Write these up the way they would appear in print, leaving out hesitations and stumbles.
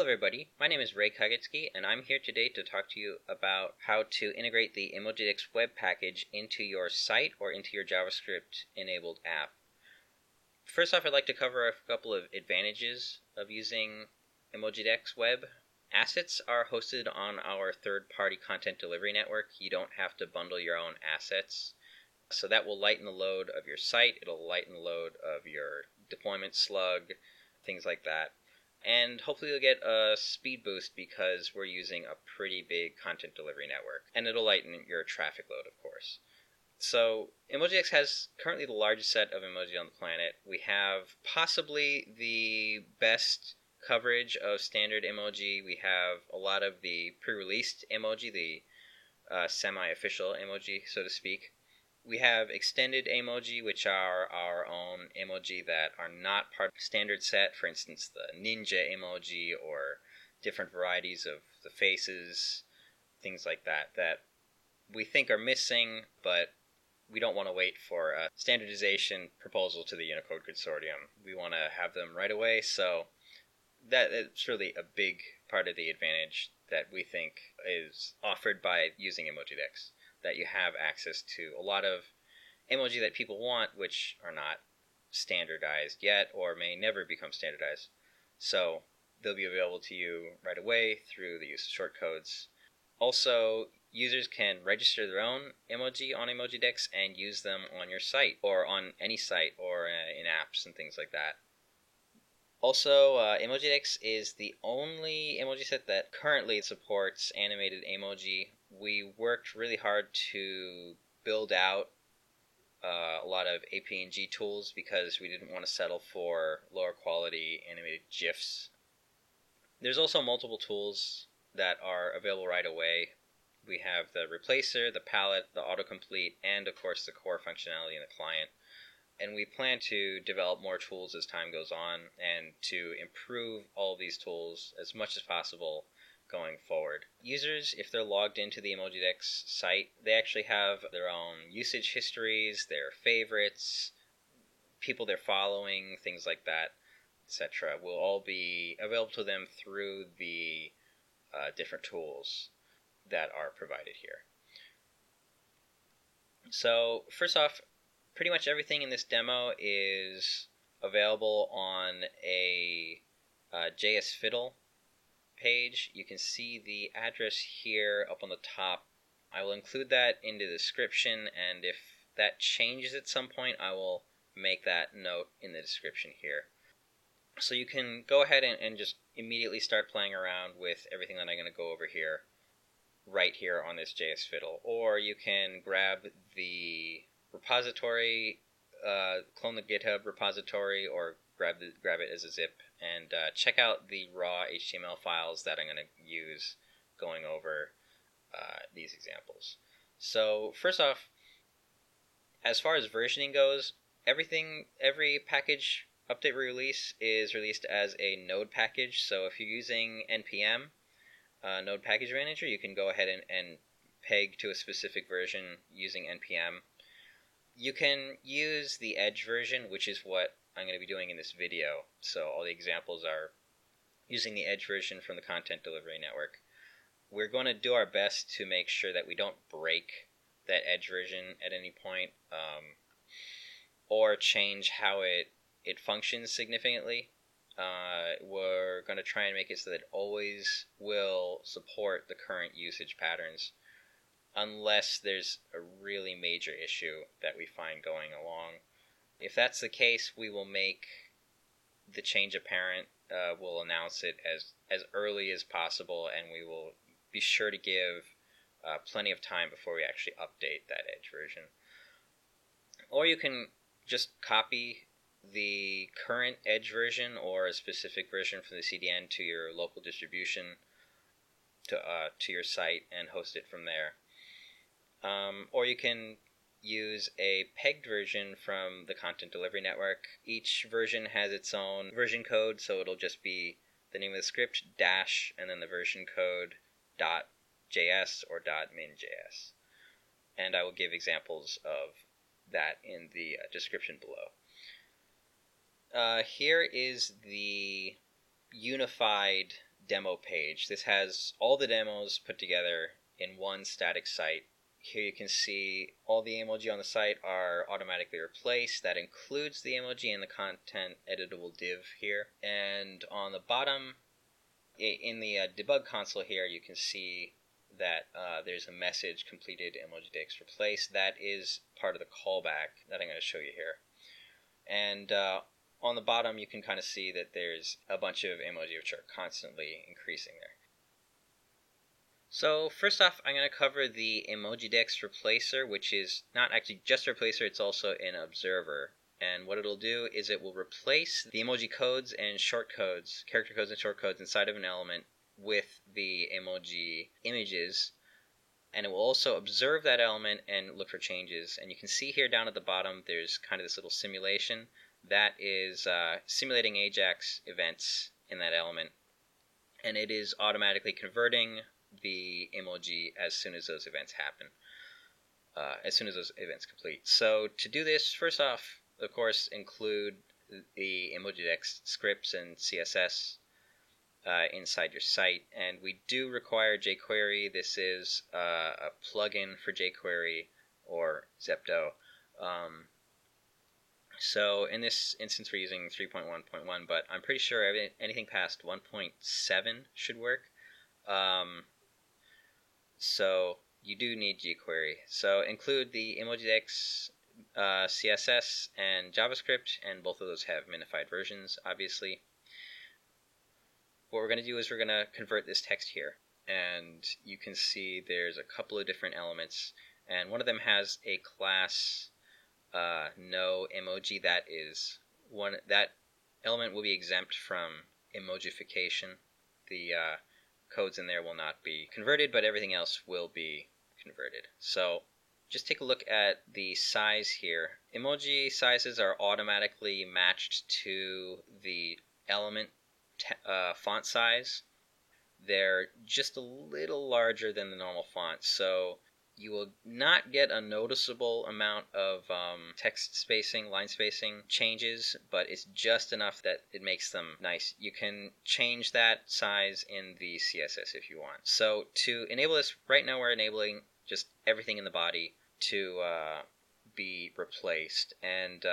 everybody, my name is Ray Kagitsky, and I'm here today to talk to you about how to integrate the emojidex web package into your site or into your JavaScript-enabled app. First off, I'd like to cover a couple of advantages of using emojidex web. Assets are hosted on our third-party content delivery network. You don't have to bundle your own assets. So that will lighten the load of your site, it'll lighten the load of your deployment slug, things like that. And hopefully you'll get a speed boost because we're using a pretty big content delivery network. And it'll lighten your traffic load, of course. So emojidex has currently the largest set of emoji on the planet. We have possibly the best coverage of standard emoji. We have a lot of the pre-released emoji, the semi-official emoji, so to speak. We have extended emoji, which are our own emoji that are not part of the standard set. For instance, the ninja emoji or different varieties of the faces, things like that, that we think are missing, but we don't want to wait for a standardization proposal to the Unicode Consortium. We want to have them right away, so that's really a big part of the advantage that we think is offered by using emojidex. That you have access to a lot of emoji that people want, which are not standardized yet or may never become standardized. So they'll be available to you right away through the use of shortcodes. Also, users can register their own emoji on emojidex and use them on your site or on any site or in apps and things like that. Also, emojidex is the only emoji set that currently supports animated emoji. We worked really hard to build out a lot of APNG tools because we didn't want to settle for lower quality animated GIFs. There's also multiple tools that are available right away. We have the replacer, the palette, the autocomplete, and of course the core functionality in the client. And we plan to develop more tools as time goes on and to improve all of these tools as much as possible going forward. Users, if they're logged into the emojidex site, they actually have their own usage histories, their favorites, people they're following, things like that, etc. will all be available to them through the different tools that are provided here. So first off, pretty much everything in this demo is available on a JS Fiddle page. You can see the address here up on the top. I will include that in the description, and if that changes at some point, I will make that note in the description here. So you can go ahead and just immediately start playing around with everything that I'm going to go over here, right here on this JS Fiddle. Or you can grab the repository, clone the GitHub repository, or grab it as a zip, and check out the raw HTML files that I'm going to use going over these examples. So first off, as far as versioning goes, every package update release is released as a node package. So if you're using npm, Node Package Manager, you can go ahead and peg to a specific version using npm. You can use the Edge version, which is what I'm going to be doing in this video. So all the examples are using the Edge version from the Content Delivery Network. We're going to do our best to make sure that we don't break that Edge version at any point or change how it functions significantly. We're going to try and make it so that it always will support the current usage patterns unless there's a really major issue that we find going along. If that's the case, we will make the change apparent. We'll announce it as early as possible, and we will be sure to give plenty of time before we actually update that Edge version. Or you can just copy the current Edge version or a specific version from the CDN to your local distribution to your site and host it from there. Or you can use a pegged version from the Content Delivery Network. Each version has its own version code, so it'll just be the name of the script dash and then the version code .js or .min.js. And I will give examples of that in the description below. Here is the unified demo page. This has all the demos put together in one static site. Here you can see all the emoji on the site are automatically replaced. That includes the emoji in the content editable div here. And on the bottom, in the debug console here, you can see that there's a message completed emojidex replace. That is part of the callback that I'm going to show you here. And on the bottom, you can kind of see that there's a bunch of emoji which are constantly increasing there. So first off, I'm going to cover the emojidex replacer, which is not actually just a replacer, it's also an observer. And what it'll do is it will replace the emoji codes and shortcodes, character codes and shortcodes inside of an element with the emoji images. And it will also observe that element and look for changes. And you can see here down at the bottom, there's kind of this little simulation that is simulating Ajax events in that element. And it is automatically converting the emoji as soon as those events happen, as soon as those events complete. So to do this, first off, of course, include the emojidex scripts and CSS inside your site. And we do require jQuery. This is a plugin for jQuery or Zepto. So in this instance, we're using 3.1.1, but I'm pretty sure anything past 1.7 should work. So you do need jQuery. So include the emojidex CSS and JavaScript, and both of those have minified versions, obviously. What we're going to do is we're going to convert this text here. And you can see there's a couple of different elements. And one of them has a class no emoji. That element will be exempt from emojification. The codes in there will not be converted, but everything else will be converted. So just take a look at the size here. Emoji sizes are automatically matched to the element font size. They're just a little larger than the normal font, so you will not get a noticeable amount of text spacing, line spacing changes, but it's just enough that it makes them nice. You can change that size in the CSS if you want. So to enable this, right now we're enabling just everything in the body to be replaced. And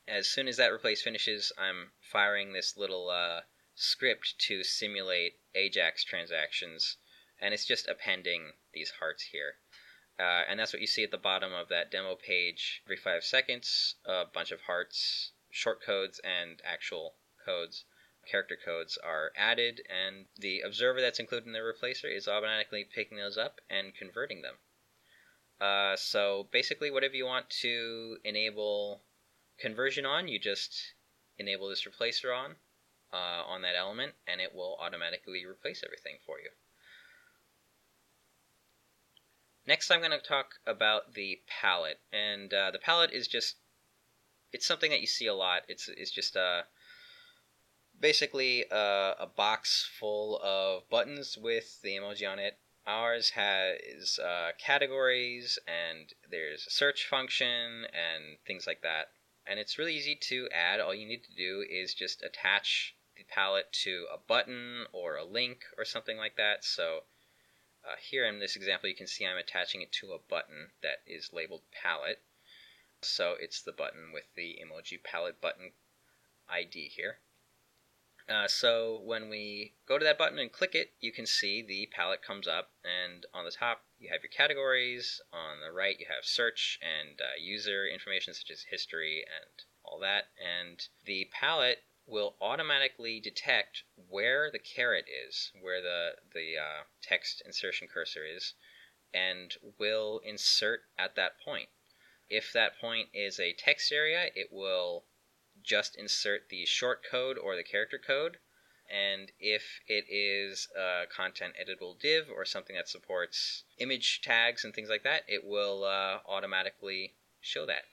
as soon as that replace finishes, I'm firing this little script to simulate Ajax transactions, and it's just appending these hearts here. And that's what you see at the bottom of that demo page. Every 5 seconds, a bunch of hearts, short codes, and actual codes, character codes are added, and the observer that's included in the replacer is automatically picking those up and converting them. So basically, whatever you want to enable conversion on, you just enable this replacer on that element, and it will automatically replace everything for you. Next, I'm going to talk about the palette, and the palette is it's something that you see a lot. It's just basically a box full of buttons with the emoji on it. Ours has categories, and there's a search function and things like that. And it's really easy to add. All you need to do is just attach the palette to a button or a link or something like that. So here in this example, you can see I'm attaching it to a button that is labeled palette. So it's the button with the emoji palette button ID here. So when we go to that button and click it, you can see the palette comes up, and on the top you have your categories, on the right you have search and user information such as history and all that, and the palette will automatically detect where the caret is, where the text insertion cursor is, and will insert at that point. If that point is a text area, it will just insert the short code or the character code, and if it is a content editable div or something that supports image tags and things like that, it will automatically show that.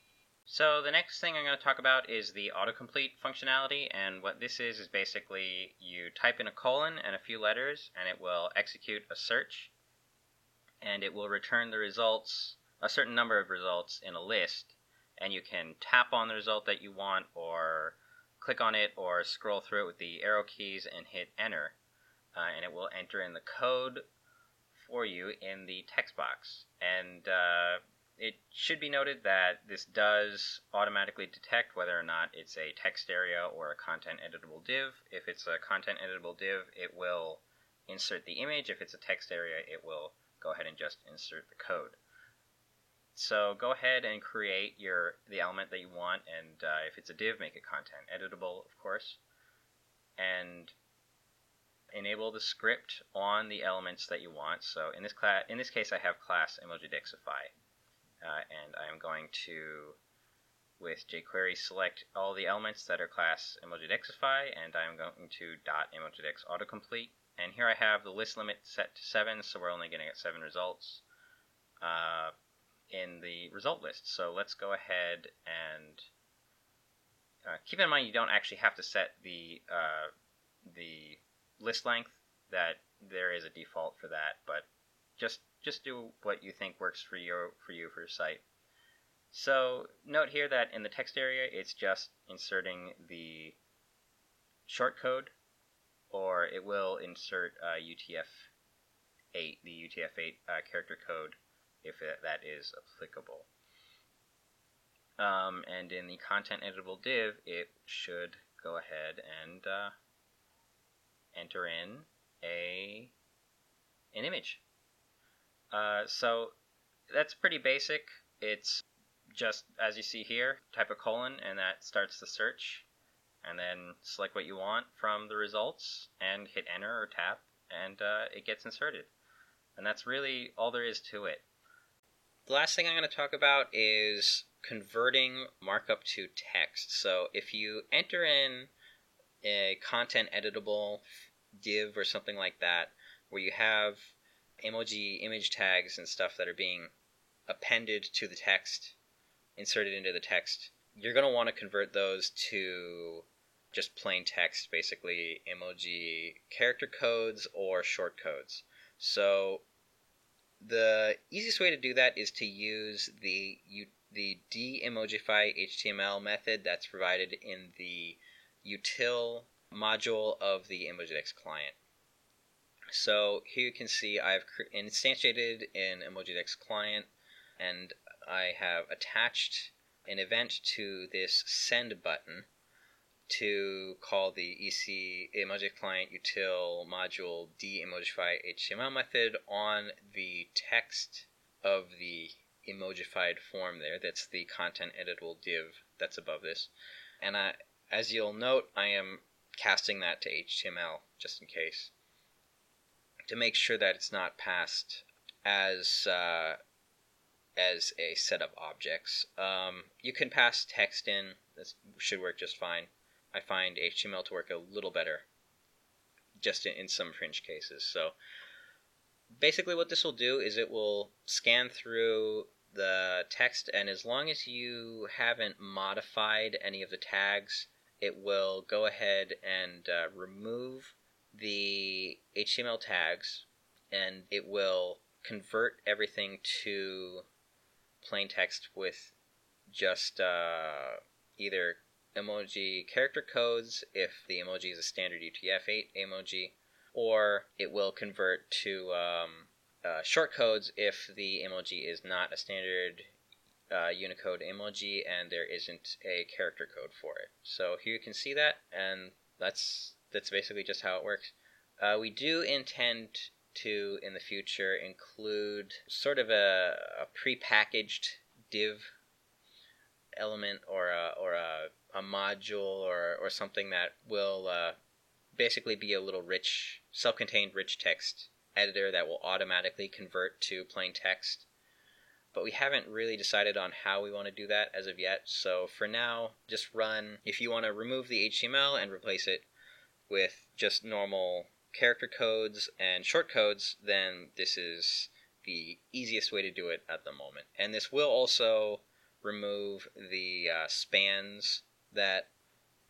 So the next thing I'm going to talk about is the autocomplete functionality, and what this is basically you type in a colon and a few letters, and it will execute a search, and it will return the results, a certain number of results in a list, and you can tap on the result that you want, or click on it, or scroll through it with the arrow keys and hit enter. and it will enter in the code for you in the text box. And it should be noted that this does automatically detect whether or not it's a text area or a content editable div. If it's a content editable div, it will insert the image. If it's a text area, it will go ahead and just insert the code. So go ahead and create the element that you want, and if it's a div, make it content editable, of course, and enable the script on the elements that you want. So in this case, I have class emojidexify, and I'm going to, with jQuery, select all the elements that are class emojidexify, and I'm going to .emojidex autocomplete. And here I have the list limit set to 7, so we're only going to get 7 results in the result list. So let's go ahead and keep in mind you don't actually have to set the list length. That there is a default for that, but just do what you think works for your site. So note here that in the text area, it's just inserting the shortcode, or it will insert UTF-8, the UTF-8 character code, if that is applicable. And in the content editable div, it should go ahead and enter in an image. So that's pretty basic. It's just, as you see here, type a colon, and that starts the search, and then select what you want from the results and hit enter or tab, and it gets inserted. And that's really all there is to it. The last thing I'm going to talk about is converting markup to text. So if you enter in a content editable div or something like that, where you have emoji image tags and stuff that are being appended to the text, inserted into the text, you're going to want to convert those to just plain text, basically emoji character codes or short codes. So the easiest way to do that is to use the de-emojify HTML method that's provided in the util module of the emojidex client. So here you can see I've instantiated an emojidex client, and I have attached an event to this send button to call the EC emoji client util module de-emojify HTML method on the text of the emojified form there. That's the content editable div that's above this. And as you'll note, I am casting that to HTML just in case, to make sure that it's not passed as a set of objects. You can pass text in. This should work just fine. I find HTML to work a little better, just in some fringe cases. So basically what this will do is it will scan through the text, and as long as you haven't modified any of the tags, it will go ahead and remove the HTML tags, and it will convert everything to plain text with just either emoji character codes if the emoji is a standard UTF-8 emoji, or it will convert to short codes if the emoji is not a standard Unicode emoji and there isn't a character code for it. So here you can see that, and that's basically just how it works. We do intend to, in the future, include sort of a prepackaged div element or a module or something that will basically be a little rich, self-contained rich text editor that will automatically convert to plain text. But we haven't really decided on how we want to do that as of yet. So for now, just run, if you want to remove the HTML and replace it with just normal character codes and short codes, then this is the easiest way to do it at the moment. And this will also remove the spans that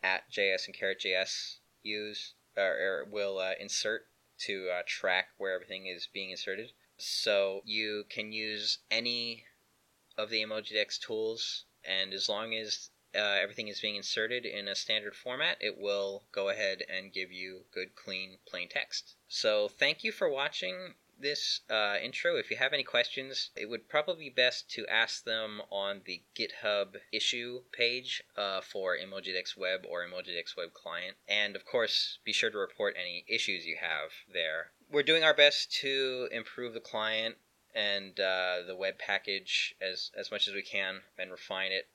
@JS and caret.js use or will insert to track where everything is being inserted. So you can use any of the emojidex tools, and as long as everything is being inserted in a standard format, it will go ahead and give you good, clean, plain text. So thank you for watching this intro. If you have any questions, it would probably be best to ask them on the GitHub issue page for emojidex web or emojidex web client. And of course, be sure to report any issues you have there. We're doing our best to improve the client and the web package as much as we can and refine it.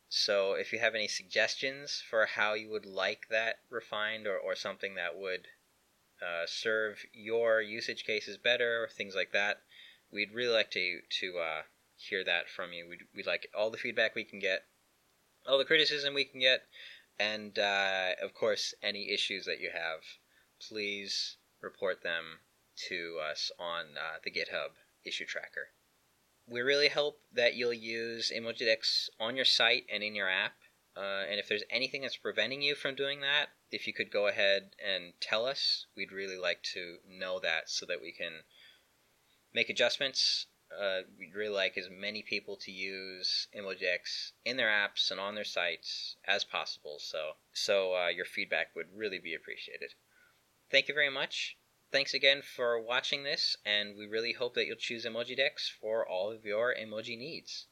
So if you have any suggestions for how you would like that refined, or something that would serve your usage cases better, or things like that, we'd really like to hear that from you. We'd like all the feedback we can get, all the criticism we can get, and of course any issues that you have, please report them to us on the GitHub issue tracker. We really hope that you'll use emojidex on your site and in your app. And if there's anything that's preventing you from doing that, if you could go ahead and tell us, we'd really like to know that so that we can make adjustments. We'd really like as many people to use emojidex in their apps and on their sites as possible. So your feedback would really be appreciated. Thank you very much. Thanks again for watching this, and we really hope that you'll choose emojidex for all of your emoji needs.